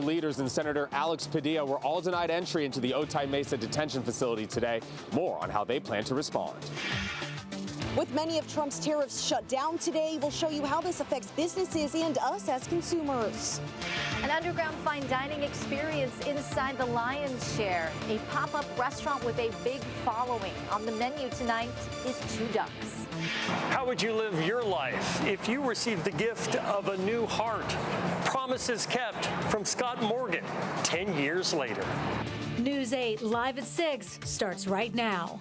Leaders and Senator Alex Padilla were all denied entry into the Otay Mesa detention facility today. More on how they plan to respond. With many of Trump's tariffs shut down today, we'll show you how this affects businesses and us as consumers. An underground fine dining experience inside the Lion's Share, a pop-up restaurant with a big following. On the menu tonight is 2 ducks. How would you live your life if you received the gift of a new heart? Promises kept from Scott Morgan 10 years later. News 8 live at 6 starts right now.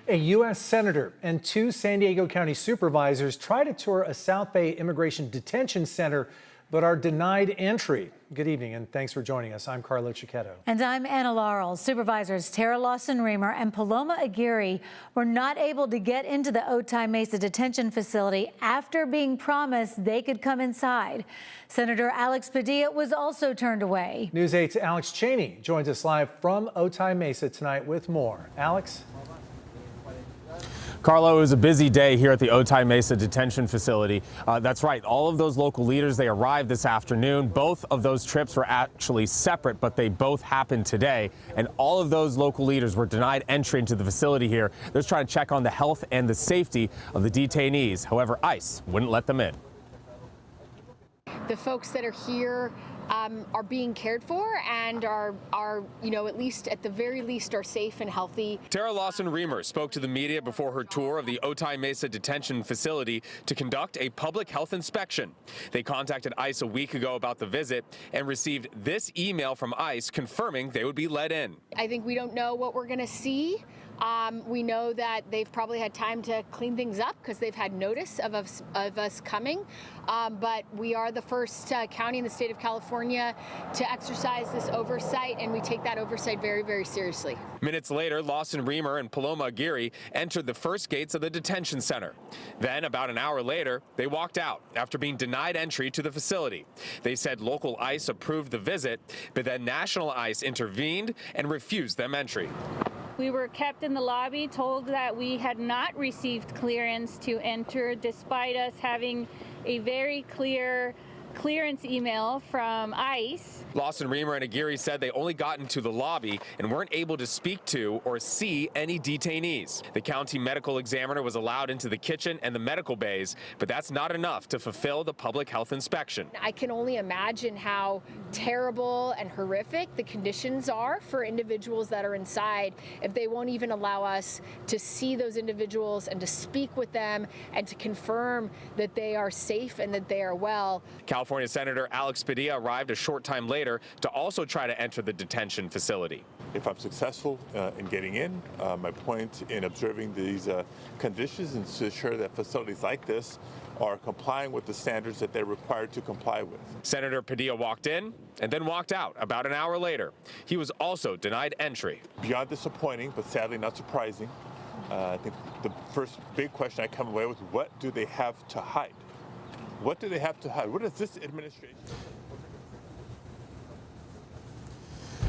A U.S. Senator and 2 San Diego County supervisors try to tour a South Bay Immigration Detention Center, but are denied entry. Good evening, and thanks for joining us. I'm Carlo Cicchetto. And I'm Anna Laurel. Supervisors Tara Lawson-Remer and Paloma Aguirre were not able to get into the Otay Mesa detention facility after being promised they could come inside. Senator Alex Padilla was also turned away. News 8's Alex Cheney joins us live from Otay Mesa tonight with more. Alex? Carlo, it was a busy day here at the Otay Mesa detention facility. That's right. All of those local leaders, they arrived this afternoon. Both of those trips were actually separate, but they both happened today. And all of those local leaders were denied entry into the facility here. They're trying to check on the health and the safety of the detainees. However, ICE wouldn't let them in. The folks that are here are being cared for and are, at least at the very least, are safe and healthy. Tara Lawson-Remer spoke to the media before her tour of the Otay Mesa detention facility to conduct a public health inspection. They contacted ICE a week ago about the visit and received this email from ICE confirming they would be let in. I think we don't know what we're going to see. We know that they've probably had time to clean things up because they've had notice of us coming. But we are the first county in the state of California to exercise this oversight, and we take that oversight very, very seriously. Minutes later, Lawson-Remer and Paloma Aguirre entered the first gates of the detention center. Then, about an hour later, they walked out after being denied entry to the facility. They said local ICE approved the visit, but then national ICE intervened and refused them entry. We were kept in the lobby, told that we had not received clearance to enter, despite us having a very clear clearance email from ICE. Lawson-Remer and Aguirre said they only got into the lobby and weren't able to speak to or see any detainees. The county medical examiner was allowed into the kitchen and the medical bays, but that's not enough to fulfill the public health inspection. I can only imagine how terrible and horrific the conditions are for individuals that are inside if they won't even allow us to see those individuals and to speak with them and to confirm that they are safe and that they are well. California Senator Alex Padilla arrived a short time later to also try to enter the detention facility. If I'm successful in getting in, my point in observing these conditions is to ensure that facilities like this are complying with the standards that they're required to comply with. Senator Padilla walked in and then walked out about an hour later. He was also denied entry. Beyond disappointing, but sadly not surprising, I think the first big question I come away with, what do they have to hide? What do they have to hide? What is this administration?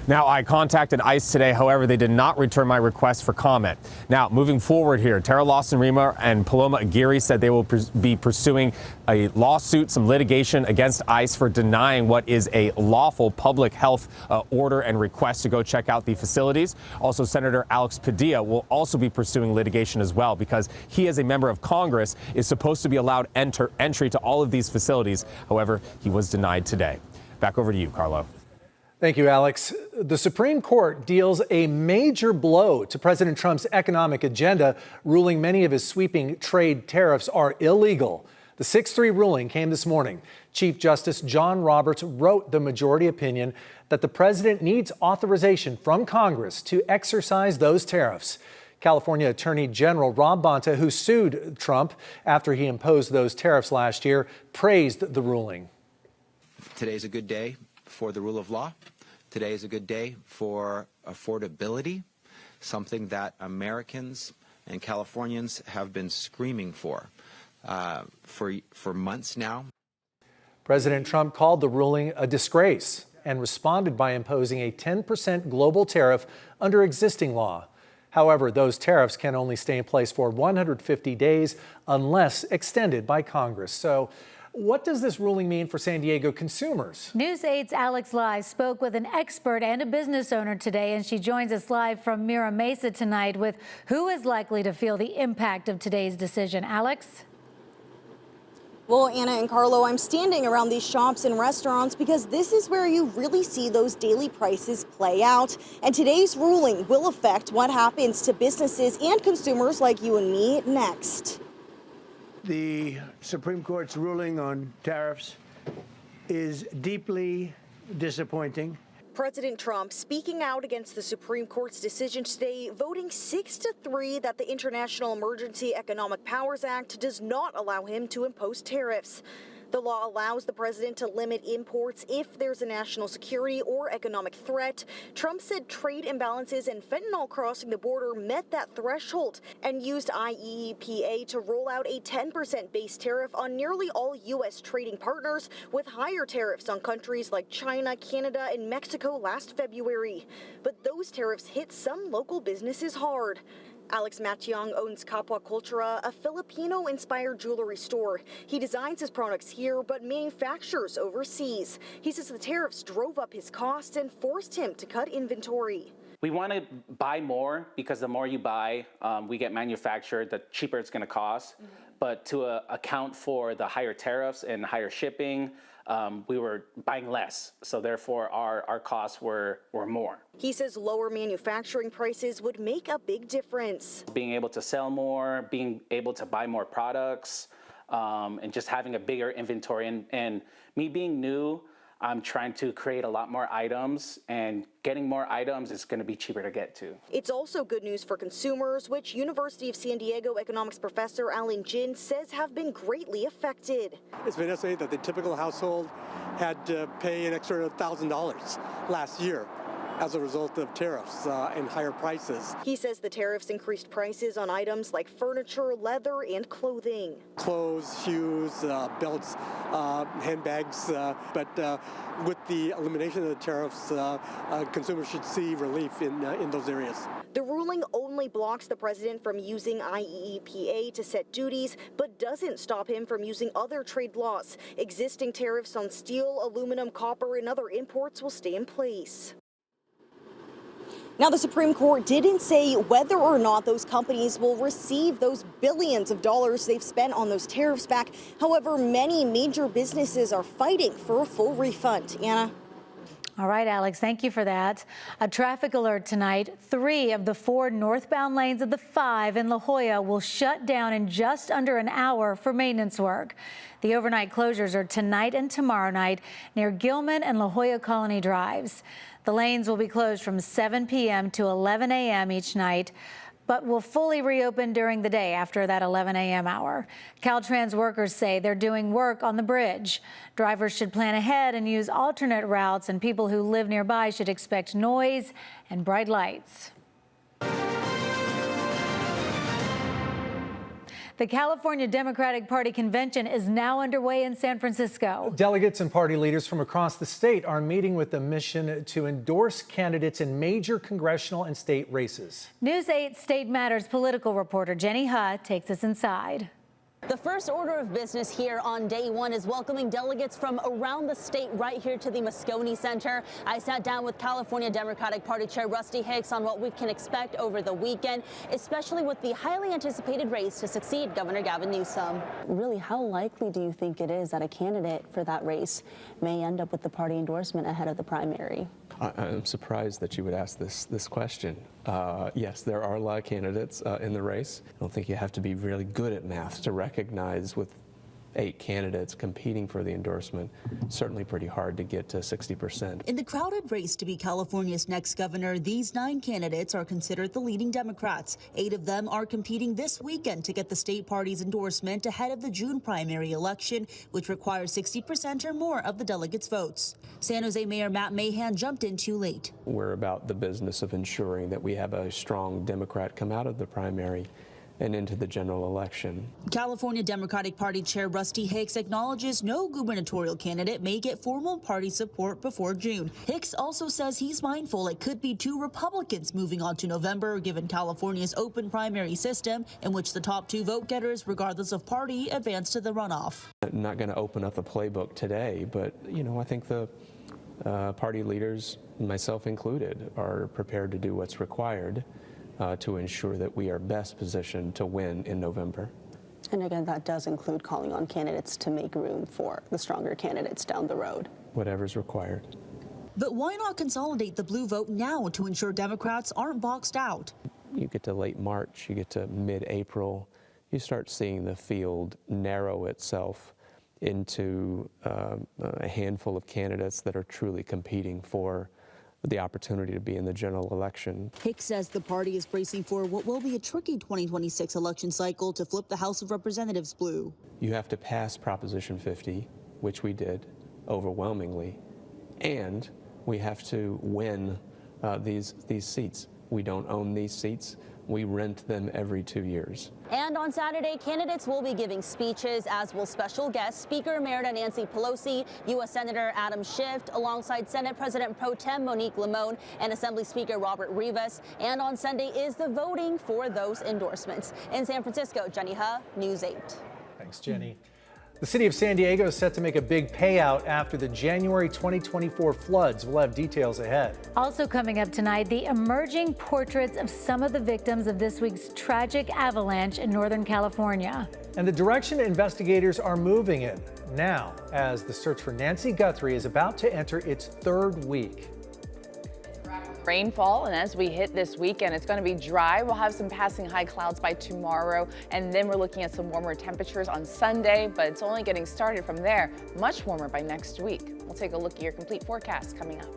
Now, I contacted ICE today. However, they did not return my request for comment. Now, moving forward here, Tara Lawson-Remer and Paloma Aguirre said they will be pursuing a lawsuit, some litigation against ICE for denying what is a lawful public health order and request to go check out the facilities. Also, Senator Alex Padilla will also be pursuing litigation as well because he, as a member of Congress, is supposed to be allowed entry to all of these facilities. However, he was denied today. Back over to you, Carlo. Thank you, Alex. The Supreme Court deals a major blow to President Trump's economic agenda, ruling many of his sweeping trade tariffs are illegal. The 6-3 ruling came this morning. Chief Justice John Roberts wrote the majority opinion that the president needs authorization from Congress to exercise those tariffs. California Attorney General Rob Bonta, who sued Trump after he imposed those tariffs last year, praised the ruling. Today's a good day for the rule of law. Today is a good day for affordability, something that Americans and Californians have been screaming for months now. President Trump called the ruling a disgrace and responded by imposing a 10% global tariff under existing law. However, those tariffs can only stay in place for 150 days unless extended by Congress. So What does this ruling mean for San Diego consumers? News 8's Alex Lai spoke with an expert and a business owner today, and she joins us live from Mira Mesa tonight with who is likely to feel the impact of today's decision. Alex? Well, Anna and Carlo, I'm standing around these shops and restaurants because this is where you really see those daily prices play out. And today's ruling will affect what happens to businesses and consumers like you and me next. The Supreme Court's ruling on tariffs is deeply disappointing. President Trump speaking out against the Supreme Court's decision today, voting 6-3 that the International Emergency Economic Powers Act does not allow him to impose tariffs. The law allows the president to limit imports if there's a national security or economic threat. Trump said trade imbalances and fentanyl crossing the border met that threshold and used IEEPA to roll out a 10% base tariff on nearly all U.S. trading partners, with higher tariffs on countries like China, Canada, and Mexico last February. But those tariffs hit some local businesses hard. Alex Matiang owns Kapwa Cultura, a Filipino-inspired jewelry store. He designs his products here, but manufactures overseas. He says the tariffs drove up his costs and forced him to cut inventory. We want to buy more because the more you buy, we get manufactured, the cheaper it's going to cost. But to account for the higher tariffs and higher shipping, we were buying less, so therefore our costs were more. He says lower manufacturing prices would make a big difference. Being able to sell more, being able to buy more products, and just having a bigger inventory. And me being new, I'm trying to create a lot more items, and getting more items is going to be cheaper to get to. It's also good news for consumers, which University of San Diego economics professor Alan Jin says have been greatly affected. It's been estimated that the typical household had to pay an extra $1,000 last year as a result of tariffs and higher prices. He says the tariffs increased prices on items like furniture, leather, and clothing. Clothes, shoes, belts, handbags, but with the elimination of the tariffs, consumers should see relief in those areas. The ruling only blocks the president from using IEEPA to set duties, but doesn't stop him from using other trade laws. Existing tariffs on steel, aluminum, copper, and other imports will stay in place. Now, the Supreme Court didn't say whether or not those companies will receive those billions of dollars they've spent on those tariffs back. However, many major businesses are fighting for a full refund. Anna? All right, Alex, thank you for that. A traffic alert tonight. 3 of the 4 northbound lanes of the 5 in La Jolla will shut down in just under an hour for maintenance work. The overnight closures are tonight and tomorrow night near Gilman and La Jolla Colony Drives. The lanes will be closed from 7 p.m. to 11 a.m. each night, but will fully reopen during the day after that 11 a.m. hour. Caltrans workers say they're doing work on the bridge. Drivers should plan ahead and use alternate routes, and people who live nearby should expect noise and bright lights. The California Democratic Party convention is now underway in San Francisco. Delegates and party leaders from across the state are meeting with a mission to endorse candidates in major congressional and state races. News 8 State Matters political reporter Jenny Ha takes us inside. The first order of business here on day one is welcoming delegates from around the state right here to the Moscone Center. I sat down with California Democratic Party Chair Rusty Hicks on what we can expect over the weekend, especially with the highly anticipated race to succeed Governor Gavin Newsom. Really, how likely do you think it is that a candidate for that race may end up with the party endorsement ahead of the primary? I'm surprised that you would ask this question. Yes, there are a lot of candidates in the race. I don't think you have to be really good at math to recognize with 8 candidates competing for the endorsement, certainly pretty hard to get to 60%. In the crowded race to be California's next governor, these 9 candidates are considered the leading Democrats. 8 of them are competing this weekend to get the state party's endorsement ahead of the June primary election, which requires 60% or more of the delegates' votes. San Jose Mayor Matt Mahan jumped in too late. We're about the business of ensuring that we have a strong Democrat come out of the primary and into the general election. California Democratic Party Chair Rusty Hicks acknowledges no gubernatorial candidate may get formal party support before June. Hicks also says he's mindful it could be 2 Republicans moving on to November, given California's open primary system in which the top 2 vote getters, regardless of party, advance to the runoff. I'm not going to open up the playbook today, but I think the party leaders, myself included, are prepared to do what's required to ensure that we are best positioned to win in November. And again, that does include calling on candidates to make room for the stronger candidates down the road. Whatever's required. But why not consolidate the blue vote now to ensure Democrats aren't boxed out? You get to late March, you get to mid-April, you start seeing the field narrow itself into a handful of candidates that are truly competing for the opportunity to be in the general election. Hicks says the party is bracing for what will be a tricky 2026 election cycle to flip the House of Representatives blue. You have to pass Proposition 50, which we did overwhelmingly, and we have to win these seats. We don't own these seats. We rent them every 2 years. And on Saturday, candidates will be giving speeches, as will special guests Speaker Emerita Nancy Pelosi, U.S. Senator Adam Schiff, alongside Senate President Pro Tem Monique Limón and Assembly Speaker Robert Rivas. And on Sunday is the voting for those endorsements. In San Francisco, Jenny Huh, News 8. Thanks, Jenny. The city of San Diego is set to make a big payout after the January 2024 floods. We'll have details ahead. Also coming up tonight, the emerging portraits of some of the victims of this week's tragic avalanche in Northern California. And the direction investigators are moving in now, as the search for Nancy Guthrie is about to enter its 3rd week. Rainfall, and as we hit this weekend, it's going to be dry. We'll have some passing high clouds by tomorrow, and then we're looking at some warmer temperatures on Sunday, but it's only getting started from there. Much warmer by next week. We'll take a look at your complete forecast coming up.